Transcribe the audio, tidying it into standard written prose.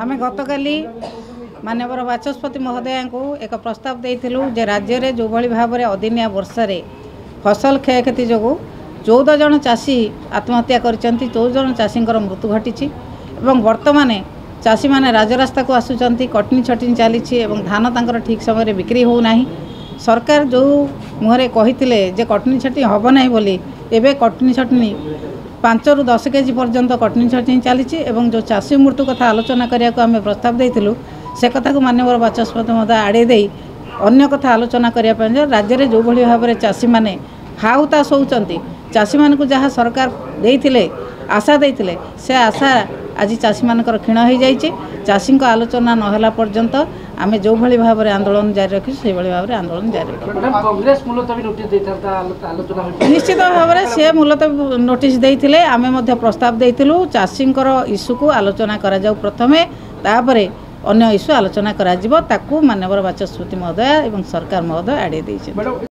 आमे गतकाली माननीय बाचस्पति महोदया को एक प्रस्ताव देइथिलु जे राज्य में जो भली भाव में अदिनिया वर्षा फसल क्षयक्षति जो 14 जन चाषी आत्महत्या करचंती 14 जन चाषी मृत्यु घटी वर्तमान चाषी मैंने राजरास्ता को आसुचंती कटनी छटनी चली धान तांकर ठीक समय बिक्री होना सरकार जो मुहरे कही जे कटनी छटनी हम ना बोली एवं कटनी छटनी 5 ରୁ 10 केजी पर्यंत कटनी छटनी चली जो चाषी मृत्यु कथा आलोचना करने को आम प्रस्ताव देइथिलु से कथा को माननीय बाचस्पति महोदय आड़े दे अन्य कथा आलोचना करने राज्य में जो भली भाव में चाषी मैंने हाउतास होउचंती चाषी मान को जहाँ सरकार देइथिले आशा देइथिले से आशा आज चाषी मानकर क्षीण हो जाइए चाषी आलोचना नहला पर्यंत आमे जो भली भाव में आंदोलन जारी रखी से भाव में आंदोलन जारी निश्चित भाव में से मुलतवी नोटिस देइथिले आमे मध्य प्रस्ताव देइथिलु चाषी इश्यू को आलोचना करा जाऊ प्रथमे तापरे अन्य इश्यू आलोचना करा जिवो ताकू माननीय बाचस्पति महोदय एवं सरकार महोदय आड़े देइछे।